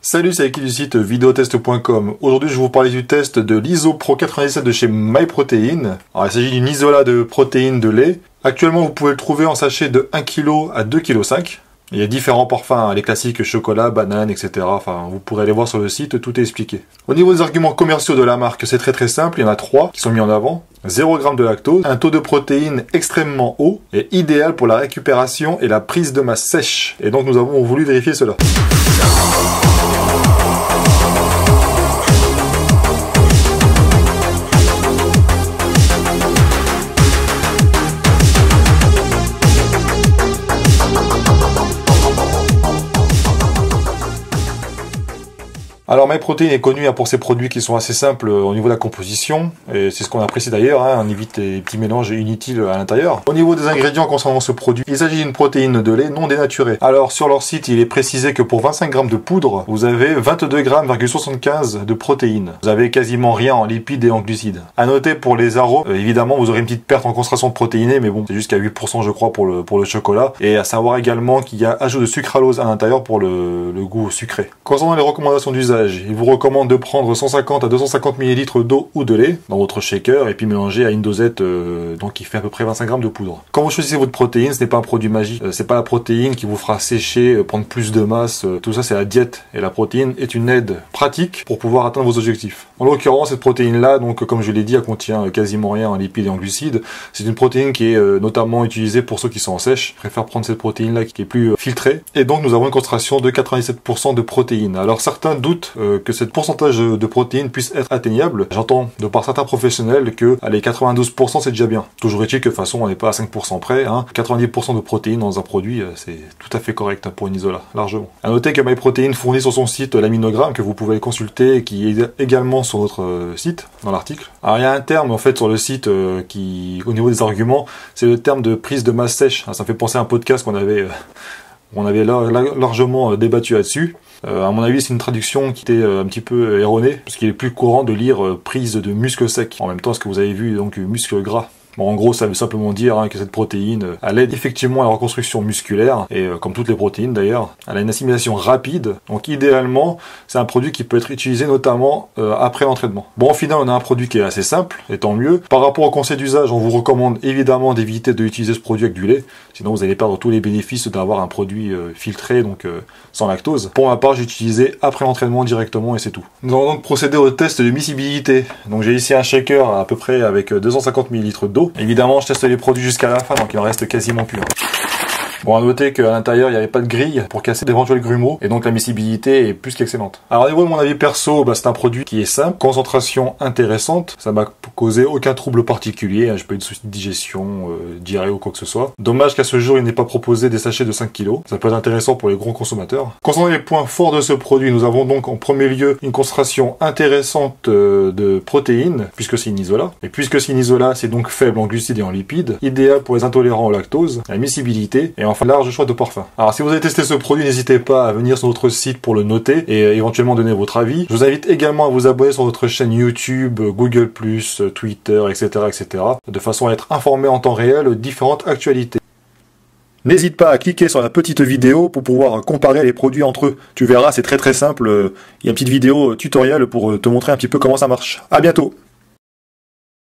Salut, c'est Aki du site videotest.com. Aujourd'hui, je vais vous parler du test de l'Isopro 97 de chez MyProtein. Alors, il s'agit d'une isola de protéines de lait. Actuellement, vous pouvez le trouver en sachet de 1 kg à 2,5 kg. Il y a différents parfums, les classiques chocolat, banane, etc. Enfin, vous pourrez aller voir sur le site, tout est expliqué. Au niveau des arguments commerciaux de la marque, c'est très simple. Il y en a 3 qui sont mis en avant. 0 g de lactose, un taux de protéines extrêmement haut et idéal pour la récupération et la prise de masse sèche. Et donc, nous avons voulu vérifier cela. Alors MyProtein est connu pour ses produits qui sont assez simples au niveau de la composition, et c'est ce qu'on apprécie d'ailleurs, on évite les petits mélanges inutiles à l'intérieur. Au niveau des ingrédients concernant ce produit, il s'agit d'une protéine de lait non dénaturée. Alors sur leur site, il est précisé que pour 25 g de poudre, vous avez 22,75 g de protéines. Vous avez quasiment rien en lipides et en glucides. À noter pour les arômes, évidemment vous aurez une petite perte en concentration de protéinés, mais bon, c'est jusqu'à 8% je crois pour le chocolat. Et à savoir également qu'il y a ajout de sucralose à l'intérieur pour le goût sucré. Concernant les recommandations d'usage, il vous recommande de prendre 150 à 250 ml d'eau ou de lait dans votre shaker et puis mélanger à une dosette donc qui fait à peu près 25 g de poudre. Quand vous choisissez votre protéine, ce n'est pas un produit magique, c'est pas la protéine qui vous fera sécher, prendre plus de masse, tout ça c'est la diète, et la protéine est une aide pratique pour pouvoir atteindre vos objectifs. En l'occurrence, cette protéine là, donc comme je l'ai dit, elle contient quasiment rien en lipides et en glucides. C'est une protéine qui est notamment utilisée pour ceux qui sont en sèche. Je préfère prendre cette protéine là qui est plus filtrée, et donc nous avons une concentration de 97% de protéines. Alors certains doutent que ce pourcentage de protéines puisse être atteignable. J'entends de par certains professionnels que allez, 92% c'est déjà bien. Toujours est-il que de toute façon on n'est pas à 5% près. 90% de protéines dans un produit, c'est tout à fait correct pour une isola, largement. À noter que MyProtein fournit sur son site l'aminogramme que vous pouvez consulter, qui est également sur notre site, dans l'article. Alors il y a un terme en fait sur le site qui, au niveau des arguments, c'est le terme de prise de masse sèche. Ça me fait penser à un podcast qu'on avait largement débattu là-dessus. À mon avis, c'est une traduction qui était un petit peu erronée, parce qu'il est plus courant de lire prise de muscle sec. En même temps, ce que vous avez vu, donc muscle gras. Bon, en gros, ça veut simplement dire que cette protéine, elle aide effectivement à la reconstruction musculaire, et comme toutes les protéines d'ailleurs, elle a une assimilation rapide, donc idéalement, c'est un produit qui peut être utilisé notamment après l'entraînement. Bon, au final, on a un produit qui est assez simple, et tant mieux. Par rapport au conseil d'usage, on vous recommande évidemment d'éviter d'utiliser ce produit avec du lait, sinon vous allez perdre tous les bénéfices d'avoir un produit filtré, donc sans lactose. Pour ma part, j'ai utilisé après l'entraînement directement, et c'est tout. Nous allons donc procéder au test de miscibilité. Donc j'ai ici un shaker à peu près avec 250 ml d'eau. Évidemment, je teste les produits jusqu'à la fin, donc il en reste quasiment plus. Bon, à noter qu'à l'intérieur, il n'y avait pas de grille pour casser d'éventuels grumeaux, et donc la miscibilité est plus qu'excellente. Alors, au niveau de mon avis perso, c'est un produit qui est simple, concentration intéressante, ça m'a causé aucun trouble particulier, j'ai pas eu de soucis de digestion, diarrhée ou quoi que ce soit. Dommage qu'à ce jour, il n'ait pas proposé des sachets de 5 kg, ça peut être intéressant pour les gros consommateurs. Concernant les points forts de ce produit, nous avons donc en premier lieu une concentration intéressante de protéines, puisque c'est une isola, et puisque c'est une isola, c'est donc faible en glucides et en lipides, idéal pour les intolérants au lactose, la miscibilité, et enfin large choix de parfums. Alors si vous avez testé ce produit, n'hésitez pas à venir sur notre site pour le noter et éventuellement donner votre avis. Je vous invite également à vous abonner sur notre chaîne YouTube, Google+, Twitter, etc. de façon à être informé en temps réel de différentes actualités. N'hésite pas à cliquer sur la petite vidéo pour pouvoir comparer les produits entre eux. Tu verras, c'est très simple. Il y a une petite vidéo tutoriel pour te montrer un petit peu comment ça marche. À bientôt!